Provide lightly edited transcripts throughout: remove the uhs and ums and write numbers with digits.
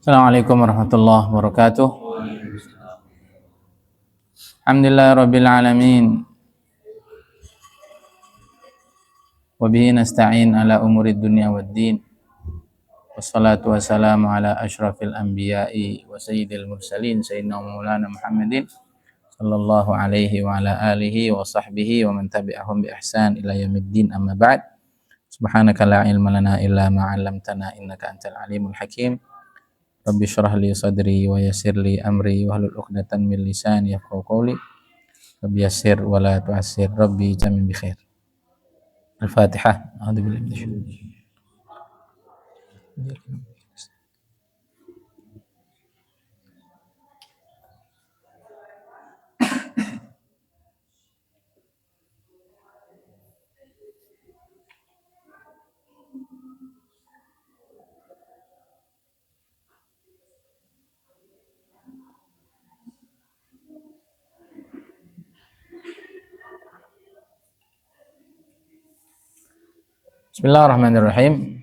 Assalamualaikum warahmatullahi wabarakatuh. Alhamdulillah rabbil alamin. Wa bihi nasta'in ala umurid dunya waddin. Wassalatu wassalamu ala asyrafil anbiya'i wa sayyidil mursalin sayyidina maulana Muhammadin sallallahu alaihi wa ala alihi wa sahbihi wa man tabi'ahum bi ihsan ila yaumiddin, amma ba'd. Subhanaka la ilma lana illa ma 'allamtana innaka antal alimul hakim. Rabbi syrah li sadri wa yassir li amri wahlul 'uqdatam min lisani yafqahu qawli. Rabbi yassir wa la tu'assir. Rabbi jamin bi khair. Al-Fatihah. A'udzu billahi minasyaitonir rajim. Bismillahirrahmanirrahim.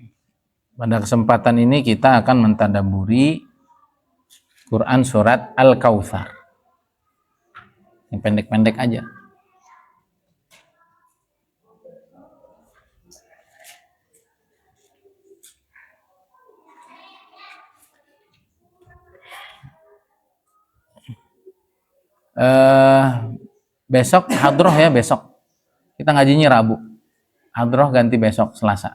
Pada kesempatan ini kita akan mentadabburi Quran surat Al-Kautsar. Yang pendek-pendek aja. Besok hadroh ya, besok. Kita ngajinya Rabu. Hadroh ganti besok Selasa.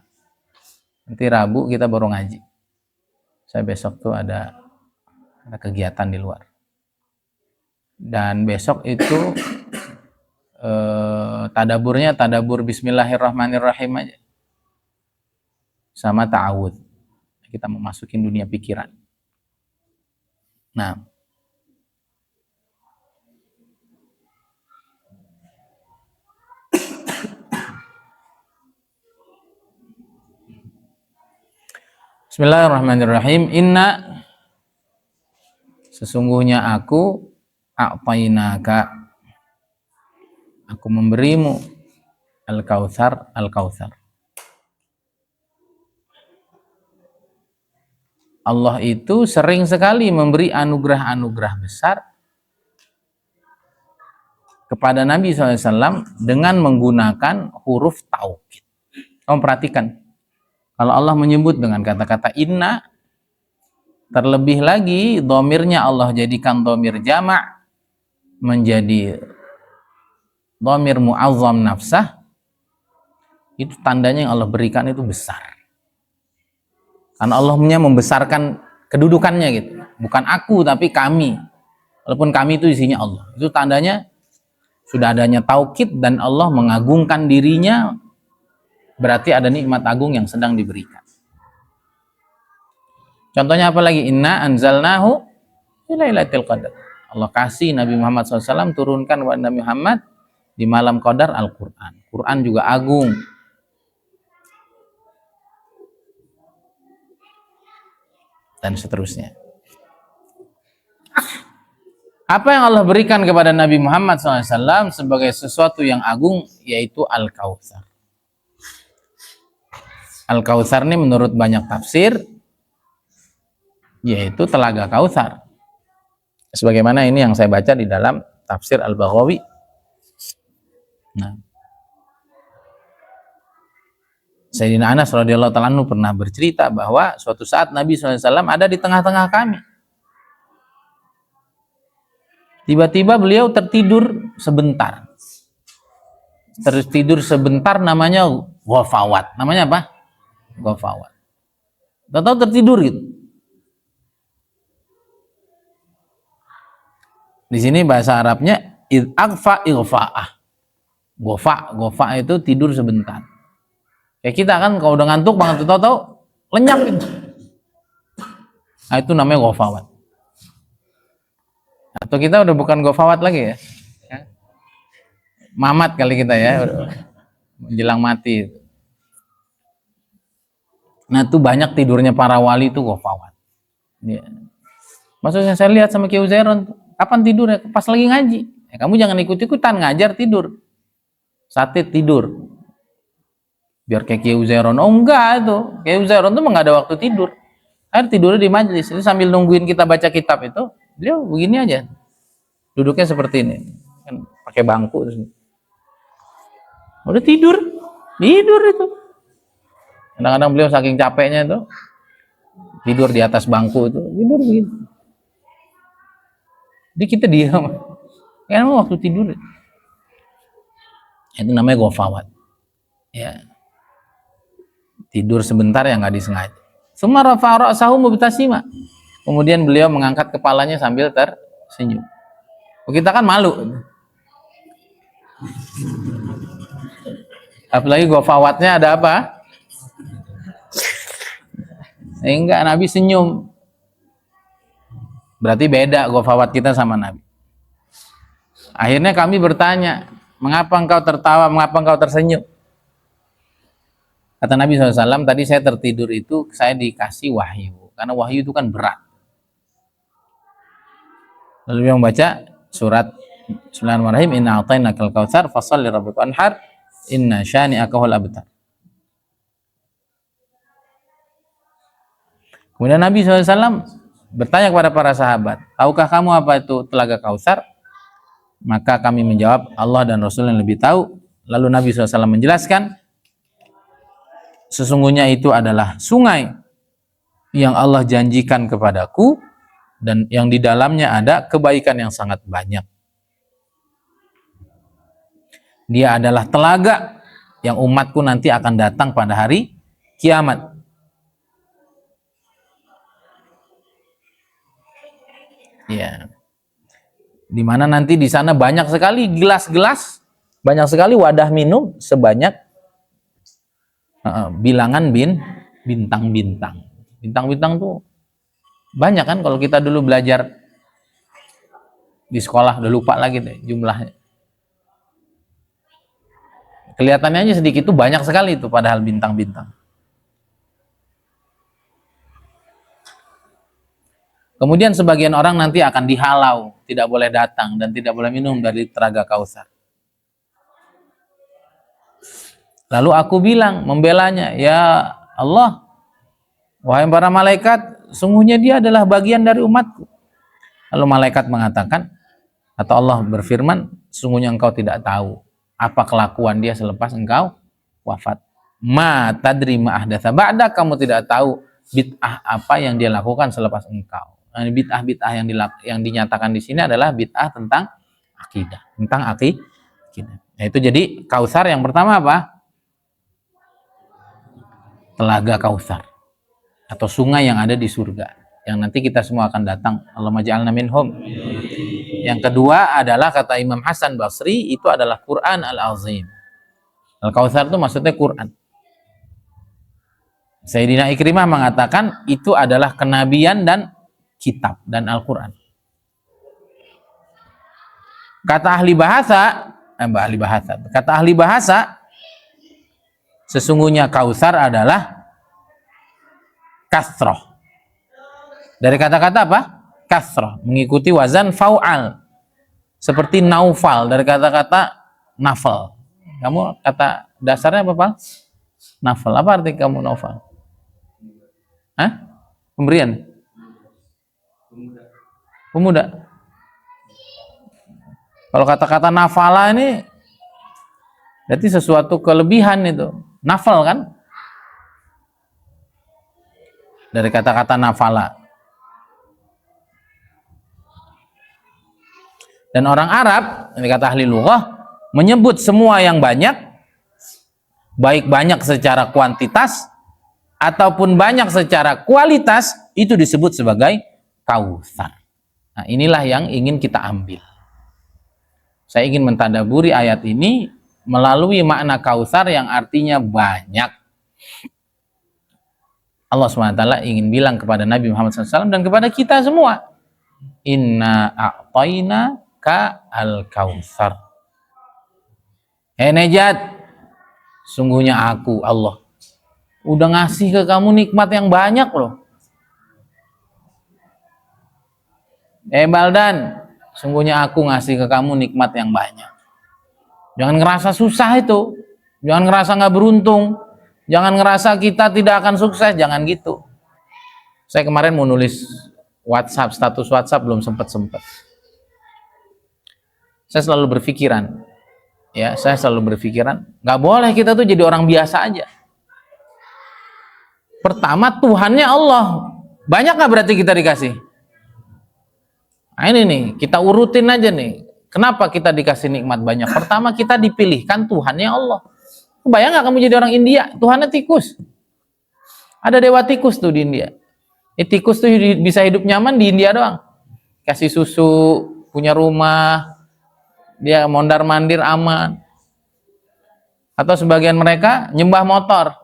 Nanti Rabu kita baru ngaji. Saya besok tuh ada kegiatan di luar. Dan besok itu tadaburnya tadabur Bismillahirrahmanirrahim aja. Sama ta'awud. Kita mau masukin dunia pikiran. Nah, Bismillahirrahmanirrahim. Inna, sesungguhnya aku, a'tainaka, aku memberimu al-kautsar, al-kautsar. Allah itu sering sekali memberi anugerah-anugerah besar kepada Nabi SAW dengan menggunakan huruf taukid. Kamu perhatikan, kalau Allah menyebut dengan kata-kata inna, terlebih lagi dhamirnya Allah jadikan dhamir jama' menjadi dhamir mu'azzam nafsah, itu tandanya yang Allah berikan itu besar. Karena Allahnya membesarkan kedudukannya gitu. Bukan aku tapi kami. Walaupun kami itu isinya Allah. Itu tandanya sudah adanya taukid dan Allah mengagungkan dirinya. Berarti ada nikmat agung yang sedang diberikan. Contohnya apa lagi? Inna anzalnahu fi lailatul qadar. Allah kasih Nabi Muhammad SAW turunkan kepada Nabi Muhammad di malam qadar Al-Quran. Quran juga agung. Dan seterusnya. Apa yang Allah berikan kepada Nabi Muhammad SAW sebagai sesuatu yang agung, yaitu Al-Kautsar. Al-Kautsar ini menurut banyak tafsir yaitu telaga Kautsar. Sebagaimana ini yang saya baca di dalam tafsir Al-Baghawi. Nah, Sayyidina Anas radhiyallahu ta'ala anhu pernah bercerita bahwa suatu saat Nabi SAW ada di tengah-tengah kami. Tiba-tiba beliau tertidur sebentar. Tertidur sebentar namanya ghafawat. Namanya apa? Ghafawat. Tahu tertidur gitu. Di sini bahasa Arabnya id'aghfa ighfa'ah. Gofa itu tidur sebentar. Kayak kita kan kalau udah ngantuk banget tahu-tahu lenyap gitu. Nah, itu namanya ghafawat. Atau kita udah bukan ghafawat lagi ya. Mamat kali kita ya. Menjelang mati. Nah, itu banyak tidurnya para wali itu ghafawat. Ya. Maksudnya saya lihat sama Kiai Uzairon, kapan tidurnya? Pas lagi ngaji. Ya, kamu jangan ikut-ikutan ngajar tidur. Sate tidur. Biar kayak Kiai Uzairon. Oh enggak itu. Kiai Uzairon tuh enggak ada waktu tidur. tidur di majelis. Jadi sambil nungguin kita baca kitab itu, beliau begini aja. Duduknya seperti ini. Kan pakai bangku terus. Udah tidur itu. Kadang-kadang beliau saking capeknya itu tidur di atas bangku itu, tidur begitu. Jadi kita diam. Kan waktu tidur. Itu namanya ghafawat. Ya. Tidur sebentar yang nggak disengaja. Summa rafa'a ra'sahu mubtasima. Kemudian beliau mengangkat kepalanya sambil tersenyum. Kita kan malu. Apalagi ghafawatnya ada apa? Enggak, Nabi senyum. Berarti beda ghafawat kita sama Nabi. Akhirnya kami bertanya, mengapa engkau tertawa, mengapa engkau tersenyum? Kata Nabi SAW, tadi saya tertidur itu, saya dikasih wahyu. Karena wahyu itu kan berat. Lalu dia membaca surat Bismillahirrahmanirrahim, Inna a'tainakal kautsar fasholli lirabbika wanhar, inna syani'aka huwal abtar. Kemudian Nabi SAW bertanya kepada para sahabat, tahukah kamu apa itu telaga Kautsar? Maka kami menjawab, Allah dan Rasul yang lebih tahu. Lalu Nabi SAW menjelaskan, sesungguhnya itu adalah sungai yang Allah janjikan kepadaku dan yang di dalamnya ada kebaikan yang sangat banyak. Dia adalah telaga yang umatku nanti akan datang pada hari kiamat. Ya, dimana nanti di sana banyak sekali gelas-gelas, banyak sekali wadah minum sebanyak bilangan bintang-bintang. Bintang-bintang tuh banyak kan, kalau kita dulu belajar di sekolah udah lupa lagi deh jumlahnya. Kelihatannya aja sedikit tuh banyak sekali itu padahal bintang-bintang. Kemudian sebagian orang nanti akan dihalau, tidak boleh datang dan tidak boleh minum dari telaga Kautsar. Lalu aku bilang, membelanya, ya Allah, wahai para malaikat, sungguhnya dia adalah bagian dari umatku. Lalu malaikat mengatakan, atau Allah berfirman, sungguhnya engkau tidak tahu apa kelakuan dia selepas engkau wafat. Ma tadri ma ahdatsa ba'da, kamu tidak tahu bid'ah apa yang dia lakukan selepas engkau. Nah, bid'ah yang dinyatakan di sini adalah bid'ah tentang akidah, tentang akidah. Nah, itu jadi Kautsar yang pertama apa? Telaga Kautsar atau sungai yang ada di surga yang nanti kita semua akan datang. Allahumma ja'alna minhum. Yang kedua adalah kata Imam Hasan Basri, itu adalah Quran Al-Azim. Al-Kautsar itu maksudnya Quran. Sayyidina Ikrimah mengatakan itu adalah kenabian dan kitab dan Al-Quran. Kata ahli bahasa, sesungguhnya Kautsar adalah kasroh. Dari kata-kata apa? Kasroh, mengikuti wazan fau'al. Seperti naufal, dari kata-kata nafal. Kamu kata dasarnya apa, Pak? Nafal. Apa arti kamu naufal? Hah? Pemberian? Pemuda. Kalau kata-kata nafala ini berarti sesuatu kelebihan itu. Nafal kan? Dari kata-kata nafala. Dan orang Arab, ini kata ahli lughah, menyebut semua yang banyak, baik banyak secara kuantitas ataupun banyak secara kualitas, itu disebut sebagai Kautsar. Nah, inilah yang ingin kita ambil. Saya ingin mentadaburi ayat ini melalui makna Kautsar yang artinya banyak. Allah SWT ingin bilang kepada Nabi Muhammad SAW dan kepada kita semua, Inna a'tainaka al-Kautsar. Nejat, sungguhnya aku Allah udah ngasih ke kamu nikmat yang banyak loh. Baldan, sungguhnya aku ngasih ke kamu nikmat yang banyak. Jangan ngerasa susah itu, jangan ngerasa nggak beruntung, jangan ngerasa kita tidak akan sukses, jangan gitu. Saya kemarin mau nulis WhatsApp, status WhatsApp belum sempat. Saya selalu berpikiran, nggak boleh kita tuh jadi orang biasa aja. Pertama, Tuhannya Allah. Banyak nggak berarti kita dikasih? Nah ini nih, kita urutin aja nih. Kenapa kita dikasih nikmat banyak? Pertama, kita dipilihkan Tuhannya Allah. Bayang nggak kamu jadi orang India, Tuhannya tikus. Ada dewa tikus tuh di India. Tikus tuh bisa hidup nyaman di India doang. Kasih susu, punya rumah, dia mondar-mandir aman. Atau sebagian mereka nyembah motor.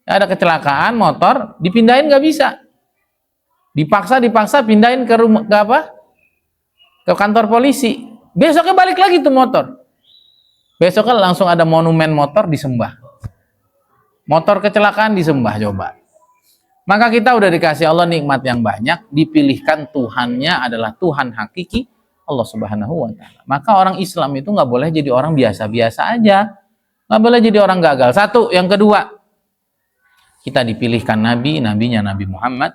Ada kecelakaan motor, dipindahin nggak bisa. Dipaksa pindahin ke rumah, ke kantor polisi. Besoknya balik lagi tuh motor. Besoknya langsung ada monumen motor disembah. Motor kecelakaan disembah, coba. Maka kita udah dikasih Allah nikmat yang banyak, dipilihkan Tuhannya adalah Tuhan hakiki, Allah Subhanahu wa Ta'ala. Maka orang Islam itu nggak boleh jadi orang biasa-biasa aja, nggak boleh jadi orang gagal. Satu, yang kedua, kita dipilihkan nabinya Nabi Muhammad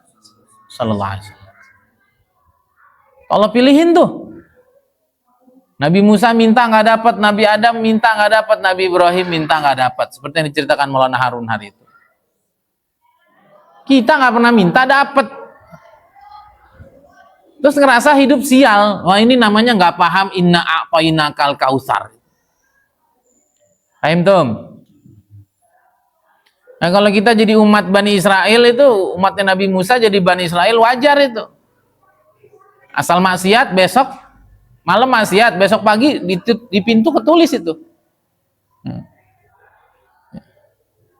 Sallallahu Alaihi Wasallam. Allah pilihin tuh. Nabi Musa minta nggak dapat, Nabi Adam minta nggak dapat, Nabi Ibrahim minta nggak dapat. Seperti yang diceritakan Maulana Harun hari itu. Kita nggak pernah minta dapat. Terus ngerasa hidup sial. Wah ini namanya nggak paham inna a'tainakal kautsar. Paham tuh? Nah kalau kita jadi umat Bani Israel itu, umatnya Nabi Musa jadi Bani Israel, wajar itu. Asal maksiat, besok malam maksiat, besok pagi di pintu ketulis itu.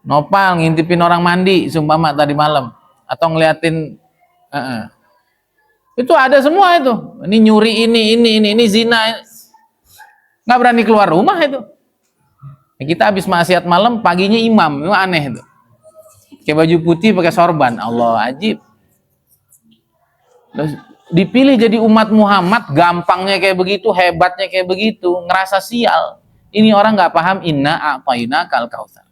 Nopal ngintipin orang mandi sumpama tadi malam, atau ngeliatin itu ada semua itu. Ini nyuri ini zina, nggak berani keluar rumah itu. Kita habis maksiat malam, paginya imam, itu aneh itu. Pakai baju putih, pakai sorban, Allah ajib. Terus dipilih jadi umat Muhammad, gampangnya kayak begitu, hebatnya kayak begitu, ngerasa sial. Ini orang nggak paham inna a'tainakal kautsar.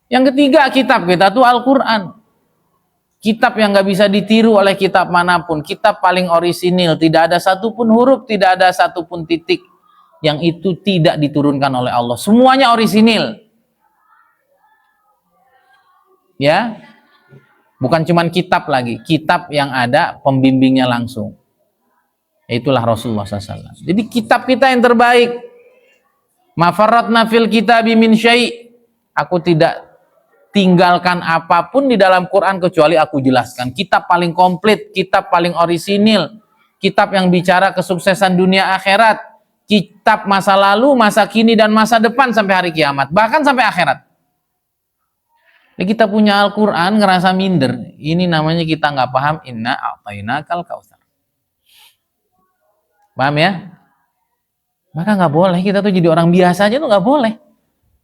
Yang ketiga, kitab kita tuh Al-Quran. Kitab yang nggak bisa ditiru oleh kitab manapun. Kitab paling orisinil, tidak ada satupun huruf, tidak ada satupun titik yang itu tidak diturunkan oleh Allah. Semuanya orisinil. Ya, bukan cuman kitab lagi, kitab yang ada pembimbingnya langsung. Itulah Rasulullah SAW. Jadi kitab kita yang terbaik. Ma farratna fil kitabi min syai'. Aku tidak tinggalkan apapun di dalam Quran kecuali aku jelaskan. Kitab paling komplit, kitab paling orisinil, kitab yang bicara kesuksesan dunia akhirat, kitab masa lalu, masa kini, dan masa depan sampai hari kiamat, bahkan sampai akhirat. Kita punya Al-Quran ngerasa minder. Ini namanya kita nggak paham inna a'tainakal kautsar. Paham ya? Maka nggak boleh kita tuh jadi orang biasa aja tuh nggak boleh.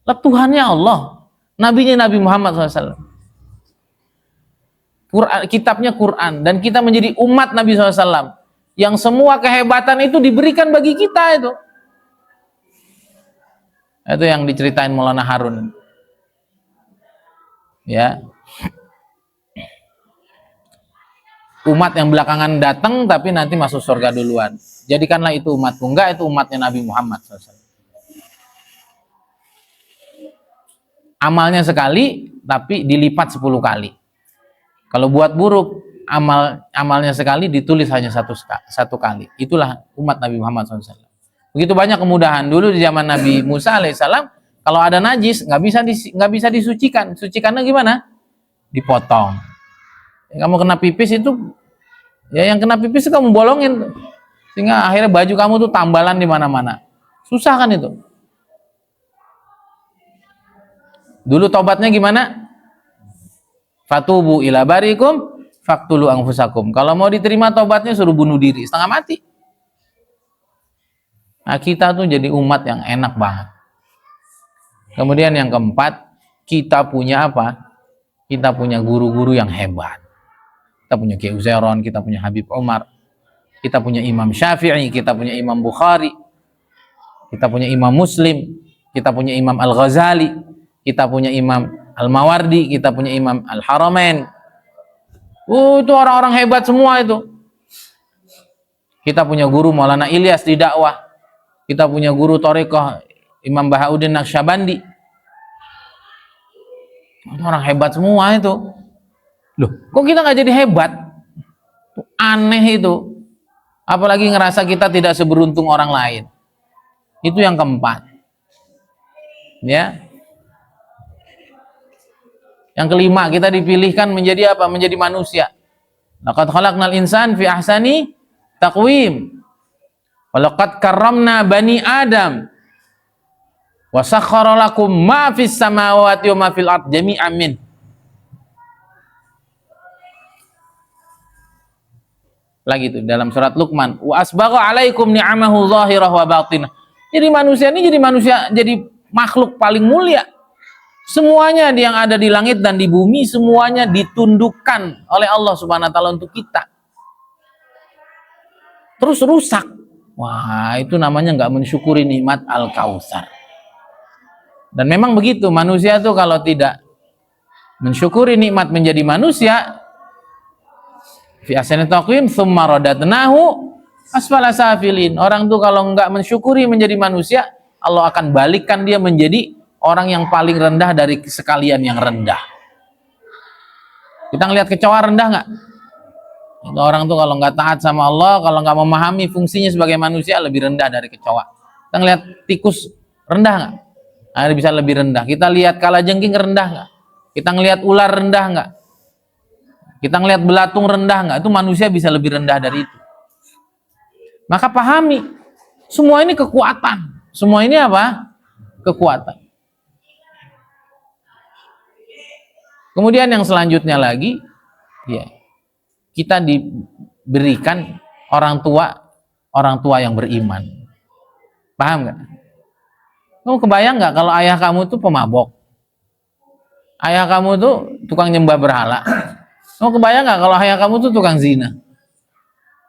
Lah Tuhannya Allah, nabinya Nabi Muhammad SAW. Kitabnya Quran, dan kita menjadi umat Nabi SAW yang semua kehebatan itu diberikan bagi kita itu. Itu yang diceritain Maulana Harun. Ya, umat yang belakangan datang tapi nanti masuk surga duluan. Jadikanlah itu umatku. Enggak, itu umatnya Nabi Muhammad SAW. Amalnya sekali tapi dilipat 10 kali. Kalau buat buruk, amalnya sekali ditulis hanya satu kali. Itulah umat Nabi Muhammad SAW. Begitu banyak kemudahan. Dulu di zaman Nabi Musa alaihissalam, kalau ada najis nggak bisa disucikan. Sucikannya gimana? Dipotong. Kamu kena pipis itu, ya yang kena pipis itu kamu bolongin, sehingga akhirnya baju kamu tuh tambalan di mana-mana. Susah kan itu? Dulu tobatnya gimana? Fatubu ila barikum faktulu anfusakum. Kalau mau diterima tobatnya suruh bunuh diri setengah mati. Nah, kita tuh jadi umat yang enak banget. Kemudian yang keempat, kita punya apa? Kita punya guru-guru yang hebat. Kita punya Kiai Uzairon, kita punya Habib Umar, kita punya Imam Syafi'i, kita punya Imam Bukhari, kita punya Imam Muslim, kita punya Imam Al-Ghazali, kita punya Imam Al-Mawardi, kita punya Imam Al-Haramain. Itu orang-orang hebat semua itu. Kita punya guru Maulana Ilyas di dakwah. Kita punya guru Thariqah Imam Bahauddin Naqsyabandi. Itu orang hebat semua itu. Loh, kok kita nggak jadi hebat? Aneh itu. Apalagi ngerasa kita tidak seberuntung orang lain. Itu yang keempat. Ya. Yang kelima, kita dipilihkan menjadi apa? Menjadi manusia. Laqad khalaqnal insan fi ahsani taqwim. Wa laqad karramna bani Adam. Wa sakhkhara lakum ma fis samawati wa ma fil ard jami'an min. Lagi itu dalam surat Luqman, wa asbagha 'alaikum ni'amahu dhahirah wa batinah. Jadi manusia ini jadi makhluk paling mulia. Semuanya yang ada di langit dan di bumi semuanya ditundukkan oleh Allah Subhanahu wa taala untuk kita. Terus rusak. Wah, itu namanya nggak mensyukuri nikmat Al-Kautsar. Dan memang begitu, manusia tuh kalau tidak mensyukuri nikmat menjadi manusia, fi ahsani taqwim tsumma radatnahu asfala safilin. Orang tuh kalau nggak mensyukuri menjadi manusia, Allah akan balikkan dia menjadi orang yang paling rendah dari sekalian yang rendah. Kita ngelihat kecoa rendah nggak? Orang tuh kalau nggak taat sama Allah, kalau nggak memahami fungsinya sebagai manusia, lebih rendah dari kecoa. Kita ngelihat tikus rendah nggak? Nah, bisa lebih rendah. Kita lihat kalajengking rendah nggak? Kita ngelihat ular rendah nggak? Kita ngelihat belatung rendah nggak? Itu manusia bisa lebih rendah dari itu. Maka pahami, semua ini kekuatan. Semua ini apa? Kekuatan. Kemudian yang selanjutnya lagi, ya, kita diberikan orang tua yang beriman. Paham nggak? Kamu kebayang nggak kalau ayah kamu tuh pemabok? Ayah kamu tuh tukang nyembah berhala? Kamu kebayang nggak kalau ayah kamu tuh tukang zina?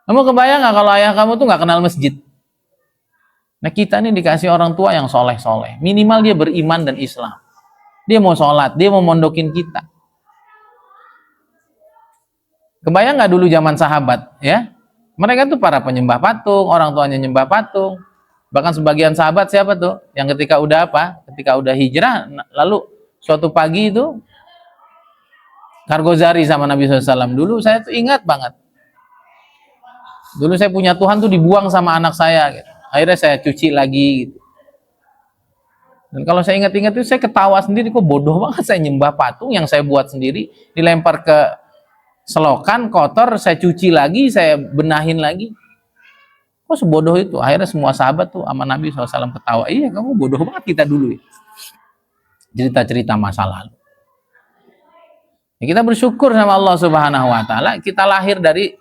Kamu kebayang nggak kalau ayah kamu tuh nggak kenal masjid? Nah, kita ini dikasih orang tua yang soleh-soleh. Minimal dia beriman dan Islam. Dia mau sholat, dia mau mondokin kita. Kebayang nggak dulu zaman sahabat, ya? Mereka tuh para penyembah patung, orang tuanya nyembah patung. Bahkan sebagian sahabat siapa tuh? Yang ketika udah apa? Ketika udah hijrah, lalu suatu pagi itu Kargozari sama Nabi SAW. Dulu saya tuh ingat banget. Dulu saya punya Tuhan tuh dibuang sama anak saya. Gitu. Akhirnya saya cuci lagi. Gitu. Dan kalau saya ingat-ingat itu saya ketawa sendiri. Kok bodoh banget saya nyembah patung yang saya buat sendiri. Dilempar ke selokan, kotor, saya cuci lagi, saya benahin lagi. Kok sebodoh itu? Akhirnya semua sahabat tuh sama Nabi SAW ketawa. Iya, kamu bodoh banget kita dulu ya. Cerita-cerita masa lalu. Ya, kita bersyukur sama Allah Subhanahu wa taala, kita lahir dari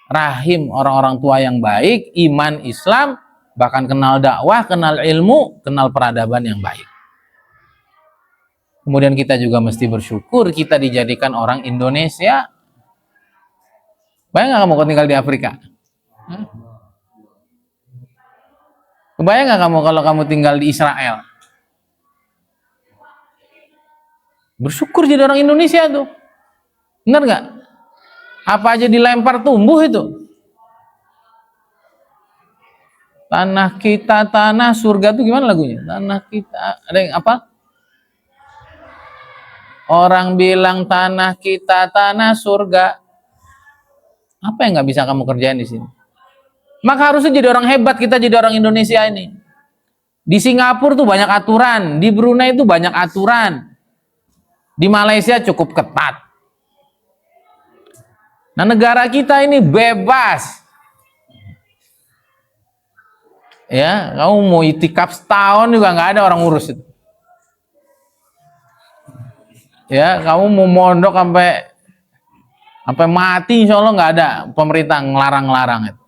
rahim orang-orang tua yang baik, iman Islam, bahkan kenal dakwah, kenal ilmu, kenal peradaban yang baik. Kemudian kita juga mesti bersyukur kita dijadikan orang Indonesia. Bayang nggak kamu tinggal di Afrika? Kebayang nggak kamu kalau kamu tinggal di Israel? Bersyukur jadi orang Indonesia tuh. Benar nggak? Apa aja dilempar tumbuh itu. Tanah kita, tanah surga tuh gimana lagunya? Tanah kita, ada yang apa? Orang bilang tanah kita, tanah surga. Apa yang nggak bisa kamu kerjain di sini? Maka harusnya jadi orang hebat kita jadi orang Indonesia ini. Di Singapura tuh banyak aturan, di Brunei itu banyak aturan. Di Malaysia cukup ketat. Nah, negara kita ini bebas. Ya, kamu mau itikaf setahun juga nggak ada orang ngurus itu. Ya, kamu mau mondok sampai mati insya Allah nggak ada pemerintah ngelarang-larang itu.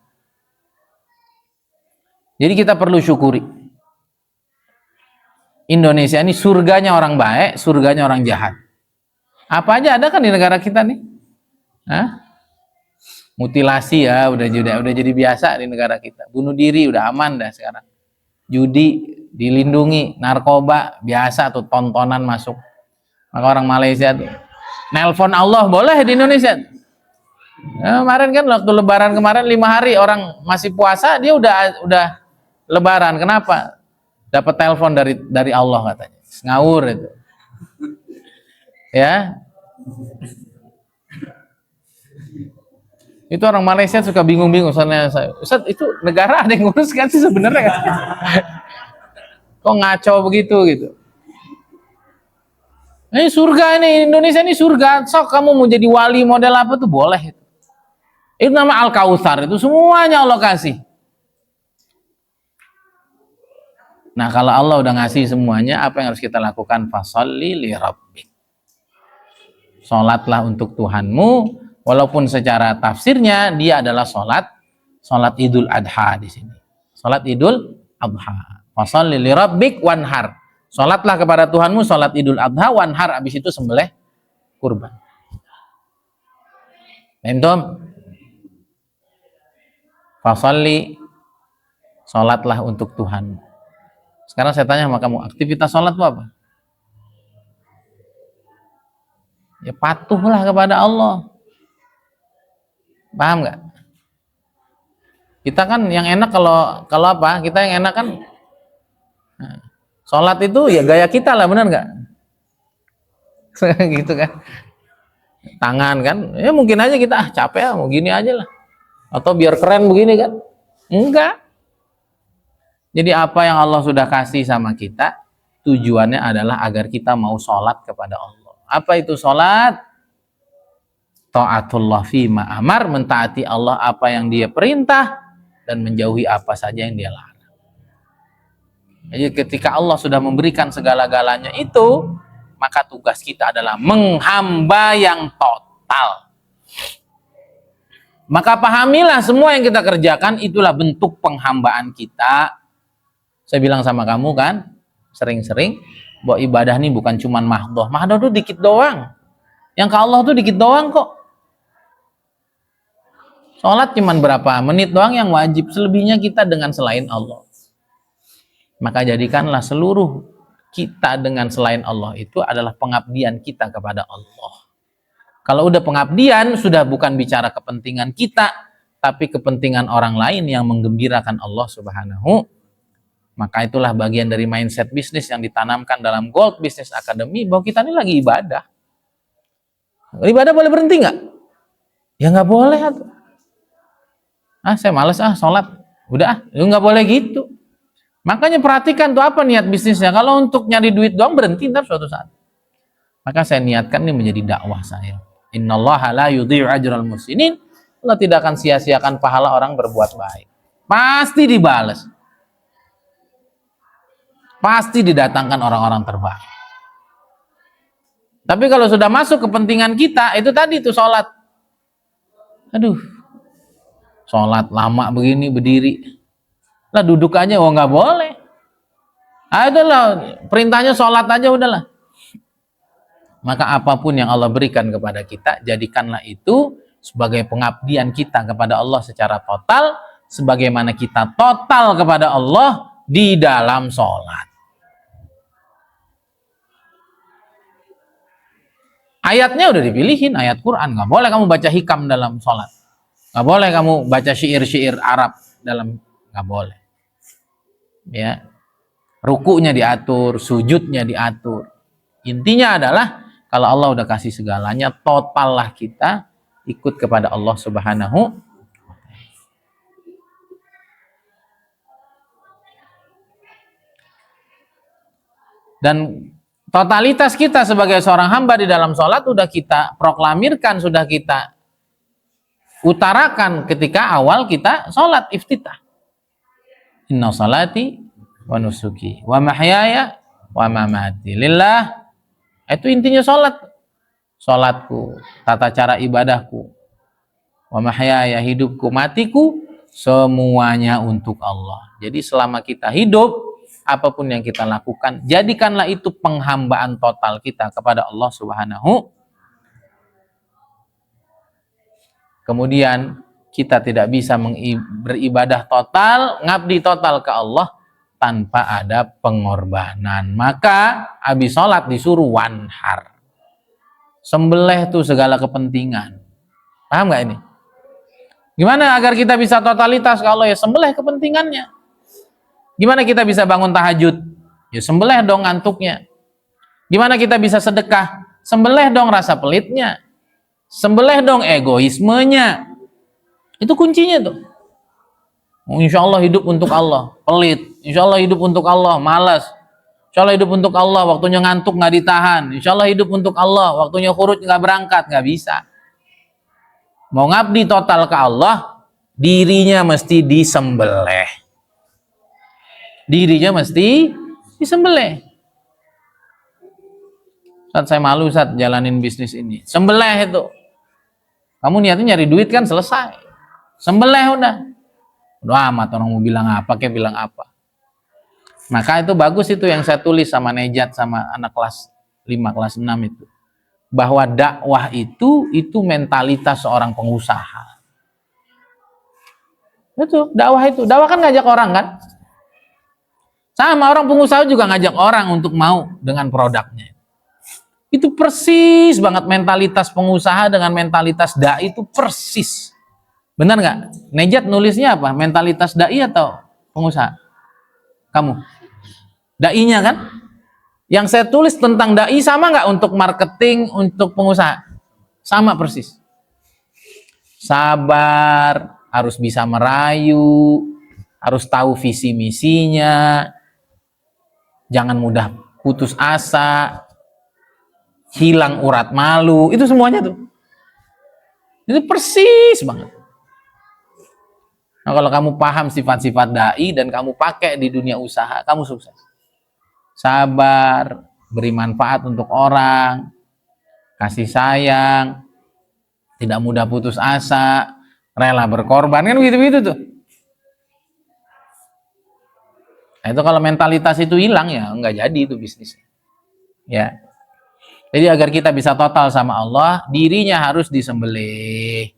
Jadi kita perlu syukuri. Indonesia ini surganya orang baik, surganya orang jahat. Apa aja ada kan di negara kita nih? Hah? Mutilasi ya udah jadi biasa di negara kita. Bunuh diri udah aman dah sekarang. Judi dilindungi, narkoba biasa tuh tontonan masuk. Maka orang Malaysia tuh nelpon Allah boleh di Indonesia. Kemarin kan waktu Lebaran kemarin 5 hari orang masih puasa, dia udah Lebaran. Kenapa? Dapat telepon dari Allah katanya. Ngawur itu. Ya. Itu orang Malaysia suka bingung-bingung soalnya saya. Ustaz, itu negara ada yang ngurus kan sih sebenarnya kan? Kok ngaco begitu gitu. Ini surga ini, Indonesia ini surga. Sok kamu mau jadi wali model apa tuh boleh. Itu nama Al-Kautsar, itu semuanya Allah kasih. Nah, kalau Allah udah ngasih semuanya, apa yang harus kita lakukan? Fasholli li rabbik. Salatlah untuk Tuhanmu, walaupun secara tafsirnya dia adalah salat Idul Adha di sini. Salat Idul Adha. Fasholli li rabbik wanhar. Salatlah kepada Tuhanmu, salat Idul Adha, wanhar, habis itu sembelih kurban. Paham? Fasholli, salatlah untuk Tuhanmu. Sekarang saya tanya sama kamu, aktivitas salat itu apa? Ya patuhlah kepada Allah. Paham nggak? Kita kan yang enak kalau apa? Kita yang enak kan salat itu ya gaya kita lah, benar nggak? Gitu kan? Tangan kan? Ya mungkin aja kita capek mau gini aja lah. Atau biar keren begini kan? Enggak. Jadi apa yang Allah sudah kasih sama kita, tujuannya adalah agar kita mau sholat kepada Allah. Apa itu sholat? Ta'atullah fima amar, mentaati Allah apa yang dia perintah, dan menjauhi apa saja yang dia larang. Jadi ketika Allah sudah memberikan segala-galanya itu, maka tugas kita adalah menghamba yang total. Maka pahamilah semua yang kita kerjakan itulah bentuk penghambaan kita. Saya bilang sama kamu kan, sering-sering, bahwa ibadah ini bukan cuman mahdoh. Mahdoh itu dikit doang. Yang ke Allah tuh dikit doang kok. Sholat cuman berapa menit doang yang wajib. Selebihnya kita dengan selain Allah. Maka jadikanlah seluruh kita dengan selain Allah itu adalah pengabdian kita kepada Allah. Kalau udah pengabdian, sudah bukan bicara kepentingan kita, tapi kepentingan orang lain yang menggembirakan Allah Subhanahu. Maka itulah bagian dari mindset bisnis yang ditanamkan dalam Gold Business Academy, bahwa kita ini lagi ibadah. Ibadah boleh berhenti nggak? Ya nggak boleh. Saya males sholat. Udah, nggak boleh gitu. Makanya perhatikan tuh apa niat bisnisnya. Kalau untuk nyari duit doang berhenti ntar suatu saat. Maka saya niatkan ini menjadi dakwah saya. Innallaha la yudhi'u ajral muhsinin. Allah tidak akan sia-siakan pahala orang berbuat baik. Pasti dibalas. Pasti didatangkan orang-orang terbaik. Tapi kalau sudah masuk kepentingan kita, itu tadi tuh sholat. Aduh, sholat lama begini, berdiri. Lah duduk aja, nggak boleh. Udahlah, perintahnya sholat aja udahlah. Maka apapun yang Allah berikan kepada kita, jadikanlah itu sebagai pengabdian kita kepada Allah secara total, sebagaimana kita total kepada Allah di dalam sholat. Ayatnya udah dipilihin, ayat Quran. Nggak boleh kamu baca hikam dalam sholat. Nggak boleh kamu baca syair-syair Arab dalam, nggak boleh. Ya, rukunya diatur, sujudnya diatur. Intinya adalah kalau Allah udah kasih segalanya, totallah kita ikut kepada Allah Subhanahu. Dan totalitas kita sebagai seorang hamba di dalam sholat sudah kita proklamirkan, sudah kita utarakan ketika awal kita sholat iftitah. Inna salati wa nusuki wa mahyaya wa mamati lillah. Itu intinya sholat. Sholatku, tata cara ibadahku, wa mahyaya, hidupku, matiku, semuanya untuk Allah. Jadi selama kita hidup, apapun yang kita lakukan, jadikanlah itu penghambaan total kita kepada Allah Subhanahu. Kemudian kita tidak bisa beribadah total, ngabdi total ke Allah tanpa ada pengorbanan. Maka habis sholat disuruh wanhar. Sembelih tuh segala kepentingan. Paham nggak ini? Gimana agar kita bisa totalitas kalau ya sembelih kepentingannya? Gimana kita bisa bangun tahajud? Ya sembelih dong ngantuknya. Gimana kita bisa sedekah? Sembelih dong rasa pelitnya. Sembelih dong egoismenya. Itu kuncinya tuh. Insya Allah hidup untuk Allah, pelit. Insya Allah hidup untuk Allah, malas. Insya Allah hidup untuk Allah, waktunya ngantuk nggak ditahan. Insya Allah hidup untuk Allah, waktunya khuruj nggak berangkat, nggak bisa. Mau ngabdi total ke Allah, dirinya mesti disembelih. Dirinya mesti disembelih. Saat saya malu saat jalanin bisnis ini, sembelih itu. Kamu niatnya nyari duit kan selesai. Sembelih udah amat orang mau bilang apa kayak bilang apa. Maka itu bagus itu yang saya tulis sama Nejat sama anak kelas 5, kelas 6 itu. Bahwa dakwah itu mentalitas seorang pengusaha. Itu dakwah itu. Dakwah kan ngajak orang kan? Sama orang pengusaha juga ngajak orang untuk mau dengan produknya. Itu persis banget mentalitas pengusaha dengan mentalitas dai itu persis. Benar nggak? Nejat nulisnya apa? Mentalitas dai atau pengusaha? Kamu? Dai-nya kan? Yang saya tulis tentang dai sama nggak untuk marketing, untuk pengusaha? Sama persis. Sabar, harus bisa merayu, harus tahu visi misinya, jangan mudah putus asa, hilang urat malu, itu semuanya tuh. Itu persis banget. Nah, kalau kamu paham sifat-sifat dai dan kamu pakai di dunia usaha, kamu sukses. Sabar, beri manfaat untuk orang, kasih sayang, tidak mudah putus asa, rela berkorban, kan begitu-begitu tuh. Nah, itu kalau mentalitas itu hilang ya nggak jadi itu bisnis. Ya. Jadi agar kita bisa total sama Allah, dirinya harus disembelih.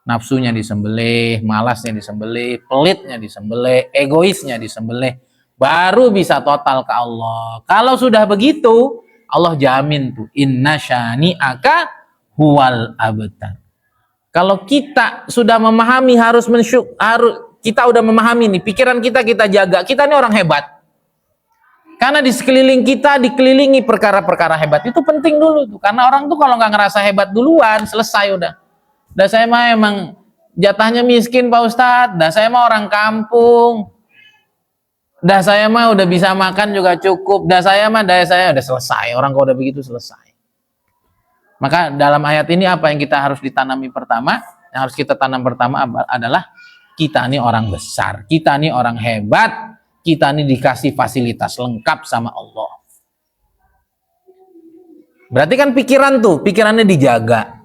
Nafsunya disembelih, malasnya disembelih, pelitnya disembelih, egoisnya disembelih. Baru bisa total ke Allah. Kalau sudah begitu, Allah jamin tuh, inna syani'aka huwal abtar. Kalau kita sudah memahami kita udah memahami nih, pikiran kita jaga, kita ini orang hebat. Karena di sekeliling kita dikelilingi perkara-perkara hebat, itu penting dulu tuh. Karena orang tuh kalau nggak ngerasa hebat duluan, selesai udah. Dah saya mah emang jatahnya miskin Pak Ustadz, dah saya mah orang kampung. Dah saya mah udah bisa makan juga cukup, dah saya mah daya saya udah selesai. Orang kalau udah begitu selesai. Maka dalam ayat ini apa yang kita harus ditanami pertama? Yang harus kita tanam pertama adalah kita ini orang besar, kita ini orang hebat, kita ini dikasih fasilitas lengkap sama Allah. Berarti kan pikirannya dijaga.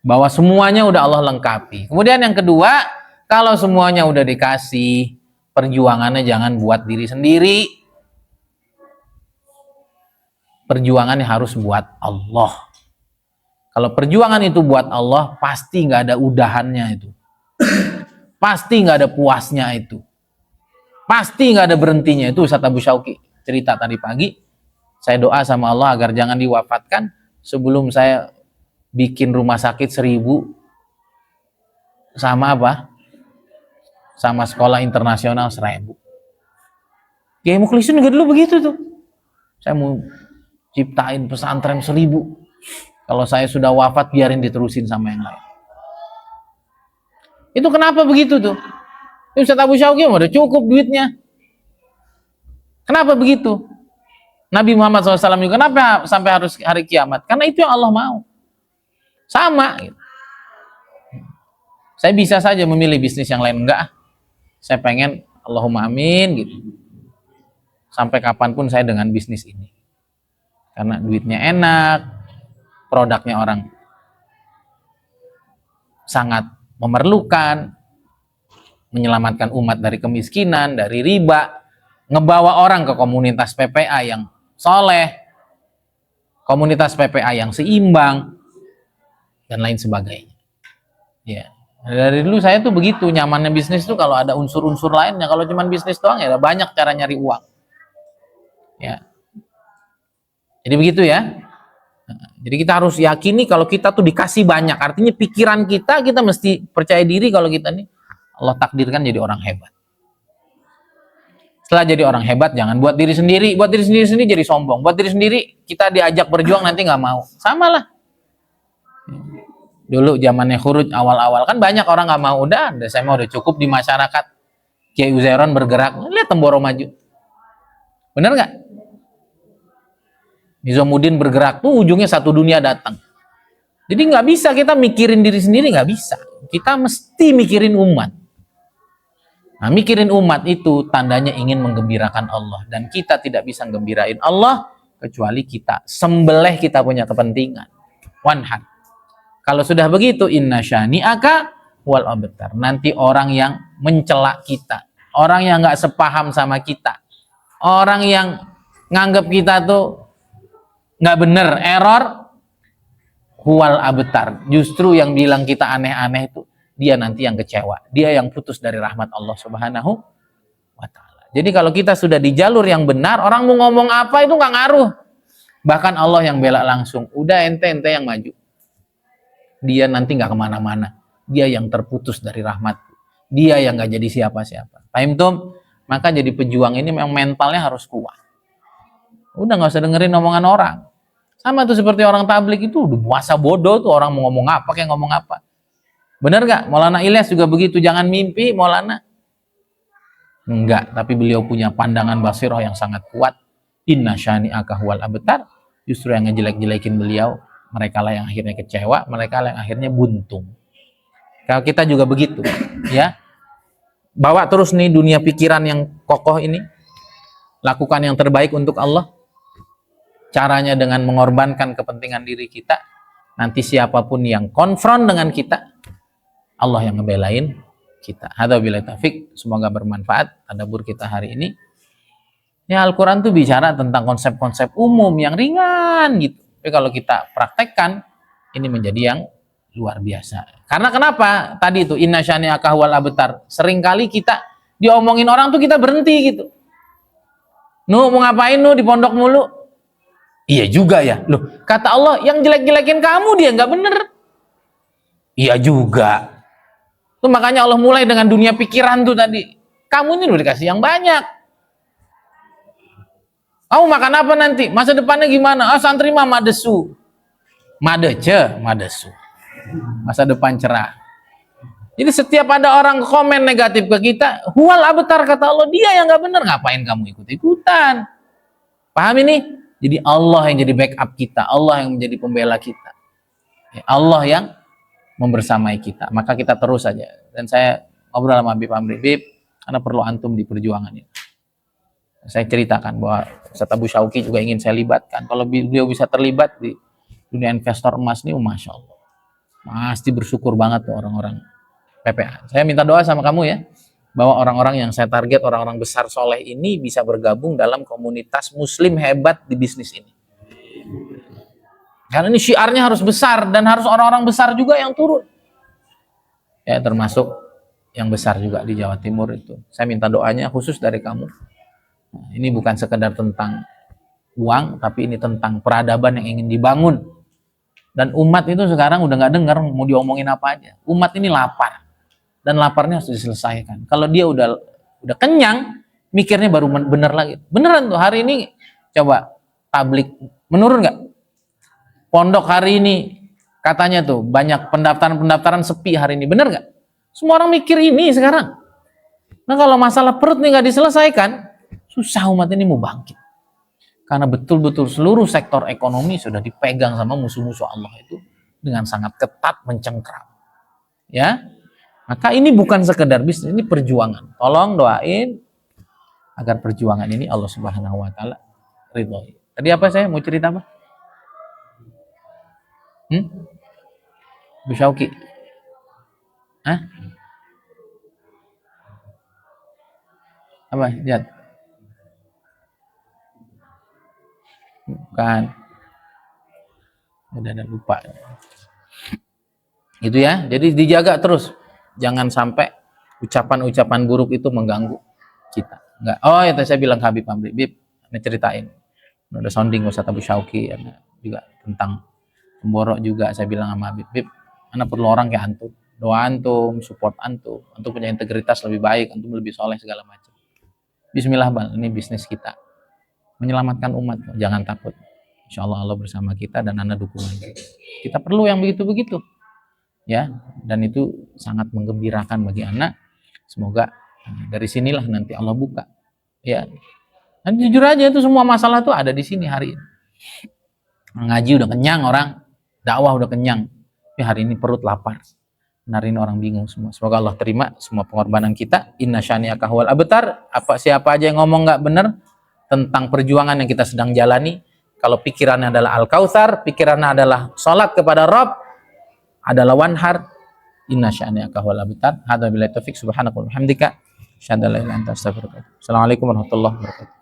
Bahwa semuanya udah Allah lengkapi. Kemudian yang kedua, kalau semuanya udah dikasih, perjuangannya jangan buat diri sendiri. Perjuangannya harus buat Allah. Kalau perjuangan itu buat Allah, pasti nggak ada udahannya itu. Pasti nggak ada puasnya itu. Pasti nggak ada berhentinya. Itu Ustaz Abu Syauqi cerita tadi pagi. Saya doa sama Allah agar jangan diwafatkan sebelum saya bikin rumah sakit 1000 sama apa? Sama sekolah internasional 1000. Kiai Mukhlisin juga dulu begitu tuh. Saya mau ciptain pesantren 1000. Kalau saya sudah wafat biarin diterusin sama yang lain. Itu kenapa begitu tuh? Ustaz Abu Syauqi udah cukup duitnya. Kenapa begitu? Nabi Muhammad SAW juga kenapa sampai harus hari kiamat? Karena itu yang Allah mau. Sama gitu. Saya bisa saja memilih bisnis yang lain, enggak. Saya pengen Allahumma amin gitu. Sampai kapanpun saya dengan bisnis ini. Karena duitnya enak, produknya orang sangat memerlukan, menyelamatkan umat dari kemiskinan, dari riba, ngebawa orang ke komunitas PPA yang soleh, komunitas PPA yang seimbang, dan lain sebagainya. Ya, dari dulu saya tuh begitu, nyamannya bisnis tuh kalau ada unsur-unsur lainnya. Kalau cuma bisnis doang ya banyak cara nyari uang. Ya, jadi begitu ya. Jadi kita harus yakini kalau kita tuh dikasih banyak. Artinya pikiran kita mesti percaya diri kalau kita nih Allah takdirkan jadi orang hebat. Setelah jadi orang hebat, jangan buat diri sendiri. Buat diri sendiri jadi sombong. Buat diri sendiri, kita diajak berjuang nanti nggak mau. Sama lah. Dulu zamannya Khuruj awal-awal kan banyak orang nggak mau. Udah saya mau udah cukup di masyarakat. Kiai Uzairon bergerak. Lihat Temboro maju. Bener nggak? Nizamuddin bergerak tuh ujungnya satu dunia datang. Jadi nggak bisa kita mikirin diri sendiri, nggak bisa. Kita mesti mikirin umat. Nah, mikirin umat itu tandanya ingin menggembirakan Allah, dan kita tidak bisa gembirain Allah kecuali kita sembelih kita punya kepentingan. One hand. Kalau sudah begitu, inna syani'aka wal abtar. Nanti orang yang mencela kita, orang yang nggak sepaham sama kita, orang yang nganggap kita tuh nggak bener, error, huwal abtar. Justru yang bilang kita aneh-aneh itu dia nanti yang kecewa, dia yang putus dari rahmat Allah Subhanahu wa ta'ala. Jadi kalau kita sudah di jalur yang benar, orang mau ngomong apa itu nggak ngaruh. Bahkan Allah yang bela langsung, udah ente yang maju. Dia nanti nggak kemana-mana, dia yang terputus dari rahmat, dia yang nggak jadi siapa-siapa. Paham tuh? Maka jadi pejuang ini memang mentalnya harus kuat. Udah nggak usah dengerin omongan orang. Sama tuh seperti orang tablik itu udah puasa bodoh tuh, orang mau ngomong apa kayak ngomong apa. Bener gak? Maulana Ilyas juga begitu, jangan mimpi Maulana. Enggak, tapi beliau punya pandangan basirah yang sangat kuat. Inna syani'aka huwal abtar. Justru yang ngejelek-jelekin beliau, mereka lah yang akhirnya kecewa, mereka lah yang akhirnya buntung. Kalau kita juga begitu, ya. Bawa terus nih dunia pikiran yang kokoh ini. Lakukan yang terbaik untuk Allah. Caranya dengan mengorbankan kepentingan diri kita. Nanti siapapun yang konfront dengan kita, Allah yang ngebelain kita. Hadza billahi taufik. Semoga bermanfaat tadabbur kita hari ini. Ya, Al-Quran tuh bicara tentang konsep-konsep umum yang ringan gitu. Tapi kalau kita praktekkan, ini menjadi yang luar biasa. Karena kenapa? Tadi itu inna syani'aka huwal abtar. Seringkali kita diomongin orang tuh kita berhenti gitu. Nu mau ngapain nu di pondok mulu? Iya juga ya. Loh, kata Allah yang jelek-jelekin kamu dia nggak bener. Iya juga. Tuh makanya Allah mulai dengan dunia pikiran tuh tadi. Kamu ini udah dikasih yang banyak. Kamu makan apa nanti? Masa depannya gimana? Ah, santri mah madesu. Madesu. Masa depan cerah. Jadi setiap ada orang komen negatif ke kita, huwal abtar kata Allah, dia yang nggak bener, ngapain kamu ikut-ikutan? Paham ini? Jadi Allah yang jadi backup kita, Allah yang menjadi pembela kita. Allah yang membersamai kita, maka kita terus saja. Dan saya ngobrol sama Habib Amri, Habib, karena perlu antum di perjuangan ini. Saya ceritakan bahwa Ustaz Abu Syauqi juga ingin saya libatkan. Kalau beliau bisa terlibat di dunia investor emas ini, Masya Allah. Pasti bersyukur banget tuh orang-orang PPA. Saya minta doa sama kamu ya, bahwa orang-orang yang saya target, orang-orang besar soleh ini bisa bergabung dalam komunitas muslim hebat di bisnis ini. Karena ini syiarnya harus besar, dan harus orang-orang besar juga yang turun. Ya, termasuk yang besar juga di Jawa Timur itu. Saya minta doanya khusus dari kamu. Nah, ini bukan sekedar tentang uang, tapi ini tentang peradaban yang ingin dibangun. Dan umat itu sekarang udah nggak dengar mau diomongin apa aja. Umat ini lapar, dan laparnya harus diselesaikan. Kalau dia udah kenyang, mikirnya baru bener lagi. Beneran tuh hari ini coba tablik menurun nggak? Pondok hari ini katanya tuh banyak pendaftaran sepi hari ini, bener nggak? Semua orang mikir ini sekarang. Nah kalau masalah perut nih nggak diselesaikan, susah umat ini mau bangkit. Karena betul-betul seluruh sektor ekonomi sudah dipegang sama musuh-musuh Allah itu dengan sangat ketat, mencengkram. Ya, maka ini bukan sekedar bisnis, ini perjuangan. Tolong doain agar perjuangan ini Allah Subhanahu wa taala ridhoi. Tadi apa saya mau cerita apa? Bu Syauqi. Hah? Apa? Lihat. Bukan. Udah lupa. Gitu ya. Jadi dijaga terus. Jangan sampai ucapan-ucapan buruk itu mengganggu kita. Enggak. Oh, ya saya bilang Habib Amri, Bib, ceritain. Udah sounding Ustaz Abu Syauqi. juga tentang pemborok juga saya bilang sama Habib, Bib, ana perlu orang kayak antum, doa antum, support antum punya integritas lebih baik, antum lebih soleh segala macam. Bismillah bang, ini bisnis kita, menyelamatkan umat, jangan takut. Insya Allah Allah bersama kita dan ana dukungan. Kita perlu yang begitu-begitu, ya. Dan itu sangat menggembirakan bagi anak. Semoga dari sinilah nanti Allah buka, ya. Dan jujur aja itu semua masalah tuh ada di sini hari ini. Ngaji udah kenyang orang, dakwah udah kenyang, tapi hari ini perut lapar. Hari ini orang bingung semua. Semoga Allah terima semua pengorbanan kita. Inna syani'aka huwal abtar. Siapa aja yang ngomong nggak benar tentang perjuangan yang kita sedang jalani, kalau pikirannya adalah Al-Kautsar, pikirannya adalah salat kepada Rabb, adalah wanhar, inna syani'aka huwal abtar. Hadza billahi taufik, subhanaka wa bihamdika, asyhadu an la ilaha illa anta astaghfiruka wa atubu ilaik. Assalamualaikum warahmatullahi wabarakatuh.